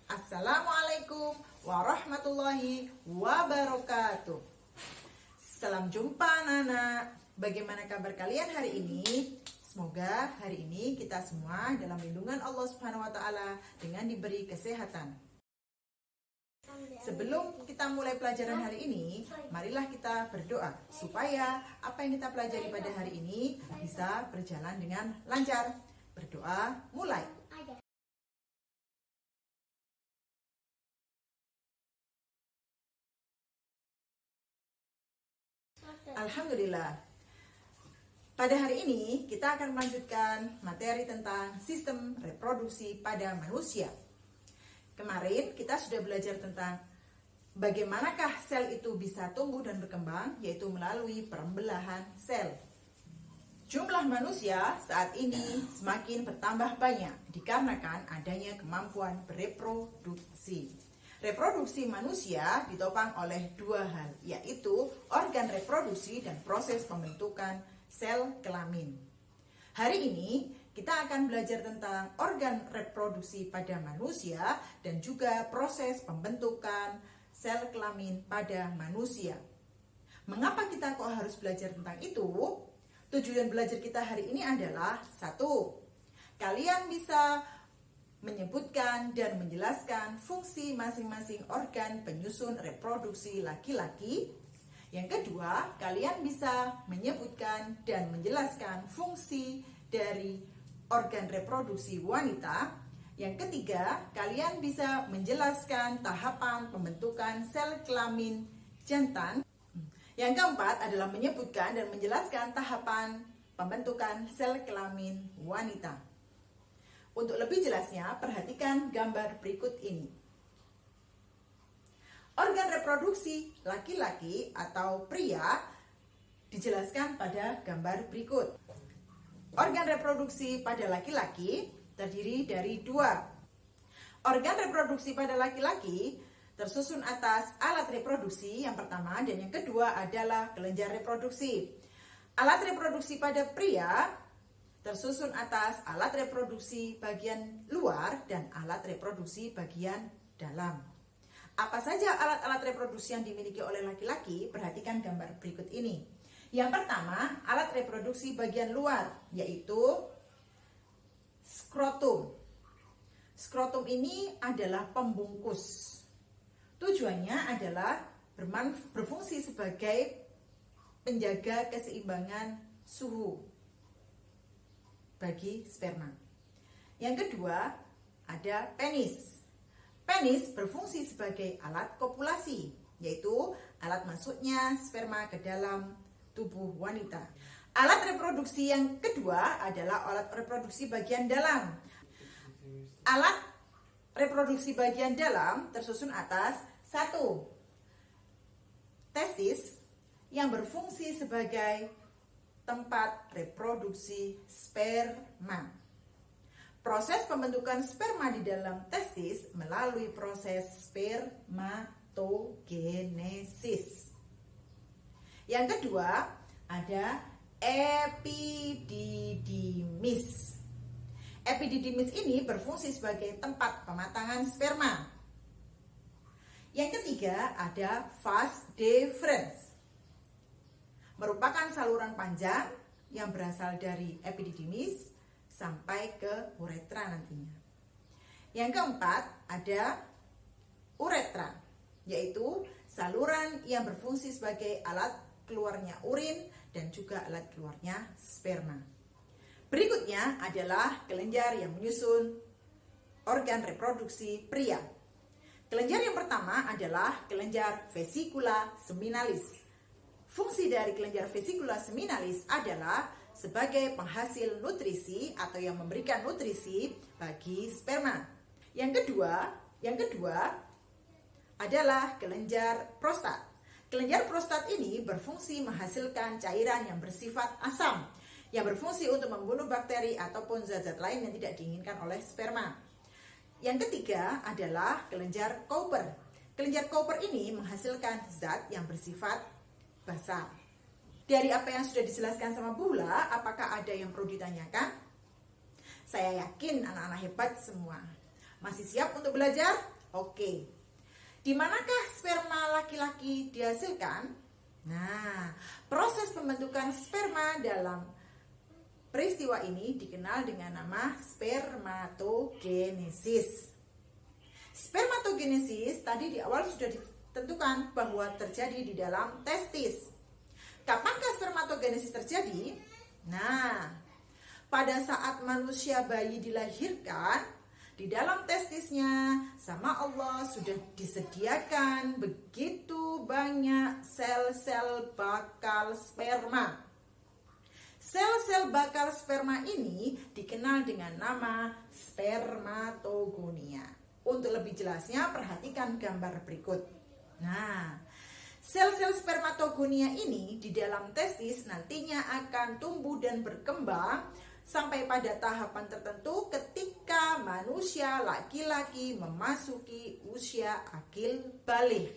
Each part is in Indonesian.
Assalamualaikum warahmatullahi wabarakatuh. Salam jumpa anak-anak. Bagaimana kabar kalian hari ini? Semoga hari ini kita semua dalam lindungan Allah Subhanahu wa taala dengan diberi kesehatan. Sebelum kita mulai pelajaran hari ini, marilah kita berdoa supaya apa yang kita pelajari pada hari ini bisa berjalan dengan lancar. Berdoa mulai. Alhamdulillah. Pada hari ini kita akan melanjutkan materi tentang sistem reproduksi pada manusia. Kemarin kita sudah belajar tentang bagaimanakah sel itu bisa tumbuh dan berkembang, yaitu melalui pembelahan sel. Jumlah manusia saat ini semakin bertambah banyak dikarenakan adanya kemampuan bereproduksi. Reproduksi manusia ditopang oleh dua hal, yaitu organ reproduksi dan proses pembentukan sel kelamin. Hari ini kita akan belajar tentang organ reproduksi pada manusia dan juga proses pembentukan sel kelamin pada manusia. Mengapa kita kok harus belajar tentang itu? Tujuan belajar kita hari ini adalah 1. Kalian bisa menyebutkan dan menjelaskan fungsi masing-masing organ penyusun reproduksi laki-laki. Yang kedua, kalian bisa menyebutkan dan menjelaskan fungsi dari organ reproduksi wanita. Yang ketiga, kalian bisa menjelaskan tahapan pembentukan sel kelamin jantan. Yang keempat adalah menyebutkan dan menjelaskan tahapan pembentukan sel kelamin wanita. Untuk lebih jelasnya, perhatikan gambar berikut ini. Organ reproduksi laki-laki atau pria dijelaskan pada gambar berikut. Organ reproduksi pada laki-laki terdiri dari 2. Organ reproduksi pada laki-laki tersusun atas alat reproduksi yang pertama, dan yang kedua adalah kelenjar reproduksi. Alat reproduksi pada pria tersusun atas alat reproduksi bagian luar dan alat reproduksi bagian dalam. Apa saja alat-alat reproduksi yang dimiliki oleh laki-laki? Perhatikan gambar berikut ini. Yang pertama, alat reproduksi bagian luar, yaitu skrotum. Skrotum ini adalah pembungkus. Tujuannya adalah berfungsi sebagai penjaga keseimbangan suhu bagi sperma. Yang kedua, ada penis. Penis berfungsi sebagai alat kopulasi, yaitu alat masuknya sperma ke dalam tubuh wanita. Alat reproduksi yang kedua adalah alat reproduksi bagian dalam. Alat reproduksi bagian dalam tersusun atas 1. Testis yang berfungsi sebagai tempat reproduksi sperma. Proses pembentukan sperma di dalam testis melalui proses spermatogenesis. Yang kedua, ada epididymis. Epididymis ini berfungsi sebagai tempat pematangan sperma. Yang ketiga, ada vas deferens. Merupakan saluran panjang yang berasal dari epididymis sampai ke uretra nantinya. Yang keempat, ada uretra, yaitu saluran yang berfungsi sebagai alat keluarnya urin dan juga alat keluarnya sperma. Berikutnya adalah kelenjar yang menyusun organ reproduksi pria. Kelenjar yang pertama adalah kelenjar vesicula seminalis. Fungsi dari kelenjar vesicula seminalis adalah sebagai penghasil nutrisi atau yang memberikan nutrisi bagi sperma. Yang kedua adalah kelenjar prostat. Kelenjar prostat ini berfungsi menghasilkan cairan yang bersifat asam, yang berfungsi untuk membunuh bakteri ataupun zat-zat lain yang tidak diinginkan oleh sperma. Yang ketiga adalah kelenjar Cowper. Kelenjar Cowper ini menghasilkan zat yang bersifat basal. Dari apa yang sudah dijelaskan sama Bula, apakah ada yang perlu ditanyakan? Saya yakin anak-anak hebat semua. Masih siap untuk belajar? Oke, di manakah sperma laki-laki dihasilkan? Nah, proses pembentukan sperma dalam peristiwa ini dikenal dengan nama spermatogenesis. Spermatogenesis tadi di awal sudah ditentukan bahwa terjadi di dalam testis. Kapankah spermatogenesis terjadi? Nah, pada saat manusia bayi dilahirkan, di dalam testisnya sama Allah sudah disediakan begitu banyak sel-sel bakal sperma. Sel-sel bakal sperma ini dikenal dengan nama spermatogonia. Untuk lebih jelasnya, perhatikan gambar berikut. Nah, sel-sel spermatogonia ini di dalam testis nantinya akan tumbuh dan berkembang sampai pada tahapan tertentu ketika manusia laki-laki memasuki usia akil baligh.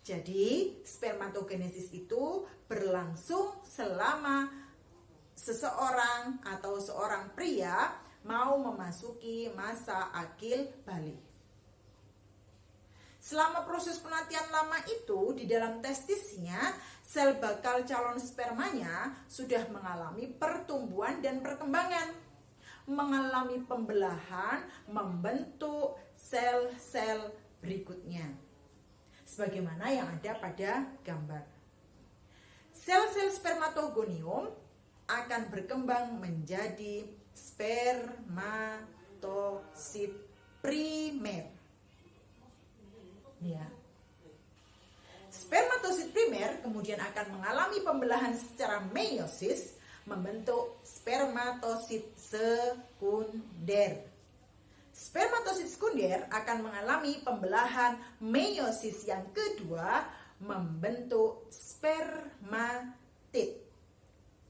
Jadi, spermatogenesis itu berlangsung selama seseorang atau seorang pria mau memasuki masa akil baligh. Selama proses penantian lama itu, di dalam testisnya, sel bakal calon spermanya sudah mengalami pertumbuhan dan perkembangan, mengalami pembelahan, membentuk sel-sel berikutnya sebagaimana yang ada pada gambar. Sel-sel spermatogonium akan berkembang menjadi spermatosit primer. Ya. Spermatosit primer kemudian akan mengalami pembelahan secara meiosis membentuk spermatosit sekunder. Spermatosit sekunder akan mengalami pembelahan meiosis yang kedua membentuk spermatid.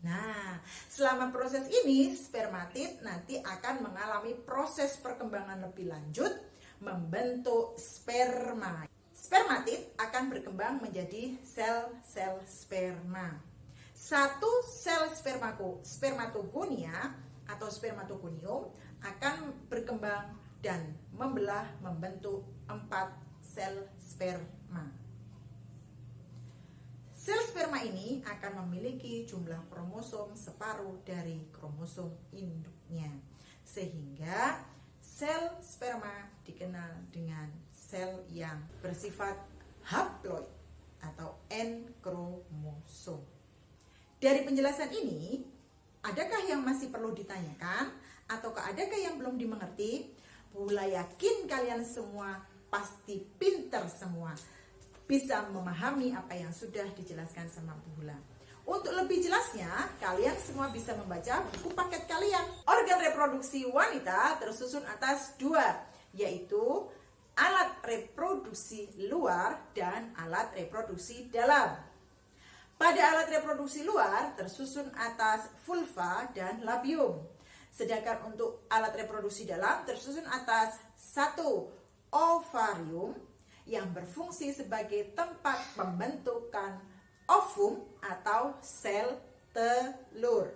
Nah, selama proses ini spermatid nanti akan mengalami proses perkembangan lebih lanjut membentuk sperma. Spermatid akan berkembang menjadi sel-sel sperma. Satu sel spermatogonia atau spermatogonium akan berkembang dan membelah membentuk 4 sel sperma. Sel sperma ini akan memiliki jumlah kromosom separuh dari kromosom induknya, sehingga sel sperma dikenal dengan sel yang bersifat haploid atau N kromosom. Dari penjelasan ini, adakah yang masih perlu ditanyakan? Ataukah adakah yang belum dimengerti? Bula yakin kalian semua pasti pinter semua, bisa memahami apa yang sudah dijelaskan sama Bula. Untuk lebih jelasnya, kalian semua bisa membaca buku paket kalian. Organ reproduksi wanita tersusun atas 2, yaitu alat reproduksi luar dan alat reproduksi dalam. Pada alat reproduksi luar tersusun atas vulva dan labium. Sedangkan untuk alat reproduksi dalam tersusun atas 1 ovarium yang berfungsi sebagai tempat pembentukan ovum atau sel telur.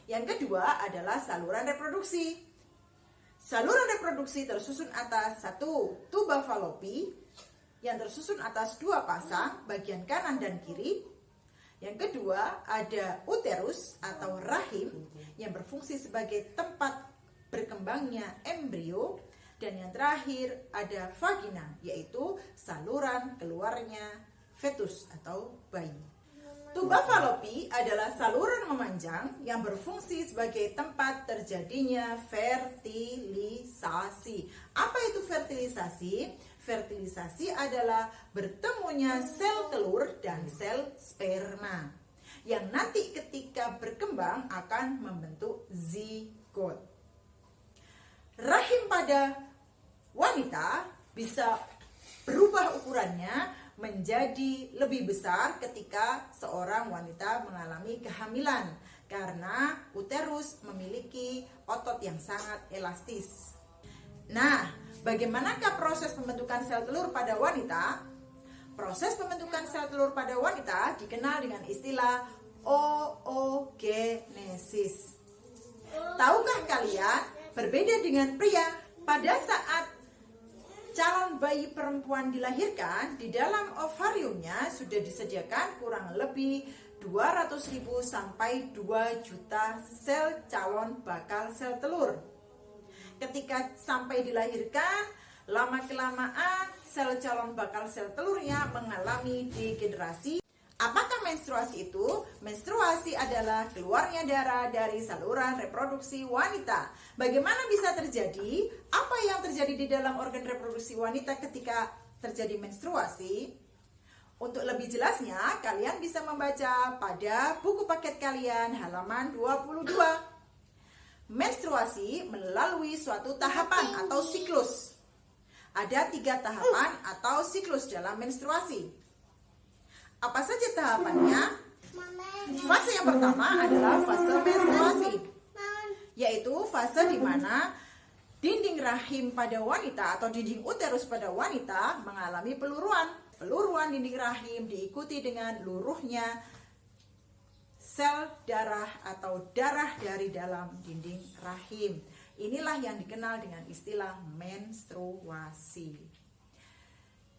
Yang kedua adalah saluran reproduksi. Saluran reproduksi tersusun atas 1 tuba falopi yang tersusun atas 2 pasang bagian kanan dan kiri. Yang kedua ada uterus atau rahim yang berfungsi sebagai tempat berkembangnya embrio. Dan yang terakhir ada vagina, yaitu saluran keluarnya fetus atau bayi. Tuba falopi adalah saluran memanjang yang berfungsi sebagai tempat terjadinya fertilisasi. Apa itu fertilisasi? Fertilisasi adalah bertemunya sel telur dan sel sperma yang nanti ketika berkembang akan membentuk zigot. Rahim pada wanita bisa berubah ukurannya menjadi lebih besar ketika seorang wanita mengalami kehamilan karena uterus memiliki otot yang sangat elastis. Nah, bagaimanakah proses pembentukan sel telur pada wanita? Proses pembentukan sel telur pada wanita dikenal dengan istilah oogenesis. Tahukah kalian, berbeda dengan pria, pada saat calon bayi perempuan dilahirkan, di dalam ovariumnya sudah disediakan kurang lebih 200.000 sampai 2 juta sel calon bakal sel telur. Ketika sampai dilahirkan, lama-kelamaan sel calon bakal sel telurnya mengalami degenerasi. Apakah menstruasi itu? Menstruasi adalah keluarnya darah dari saluran reproduksi wanita. Bagaimana bisa terjadi? Apa yang terjadi di dalam organ reproduksi wanita ketika terjadi menstruasi? Untuk lebih jelasnya, kalian bisa membaca pada buku paket kalian halaman 22. Menstruasi melalui suatu tahapan atau siklus. Ada 3 tahapan atau siklus dalam menstruasi. Apa saja tahapannya? Fase yang pertama adalah fase menstruasi, yaitu fase di mana dinding rahim pada wanita atau dinding uterus pada wanita mengalami peluruan. Peluruan dinding rahim diikuti dengan luruhnya sel darah atau darah dari dalam dinding rahim. Inilah yang dikenal dengan istilah menstruasi.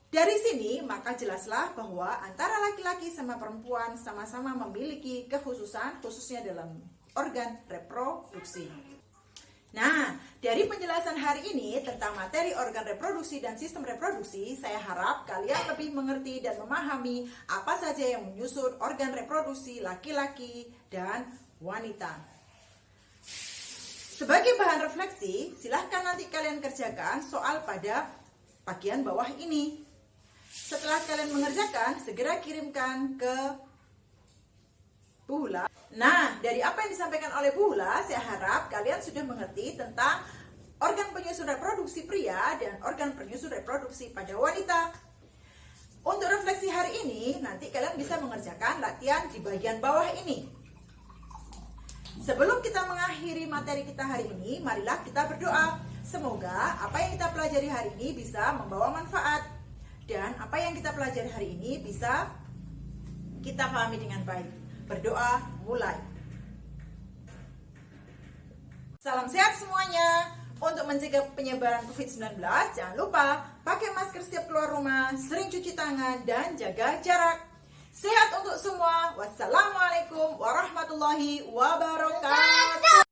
Dari sini maka jelaslah bahwa antara laki-laki sama perempuan sama-sama memiliki kekhususan, khususnya dalam organ reproduksi. Nah, dari penjelasan hari ini tentang materi organ reproduksi dan sistem reproduksi, saya harap kalian lebih mengerti dan memahami apa saja yang menyusun organ reproduksi laki-laki dan wanita. Sebagai bahan refleksi, silahkan nanti kalian kerjakan soal pada bagian bawah ini. Setelah kalian mengerjakan, segera kirimkan ke Bu Hula. Nah, dari apa yang disampaikan oleh Bu Hula, saya harap kalian sudah mengerti tentang organ penyusun reproduksi pria dan organ penyusun reproduksi pada wanita. Untuk refleksi hari ini, nanti kalian bisa mengerjakan latihan di bagian bawah ini. Sebelum kita mengakhiri materi kita hari ini, marilah kita berdoa. Semoga apa yang kita pelajari hari ini bisa membawa manfaat. Dan apa yang kita pelajari hari ini bisa kita pahami dengan baik. Berdoa mulai. Salam sehat semuanya. Untuk mencegah penyebaran COVID-19, jangan lupa pakai masker setiap keluar rumah, sering cuci tangan, dan jaga jarak. Sehat untuk semua. Wassalamualaikum warahmatullahi wabarakatuh.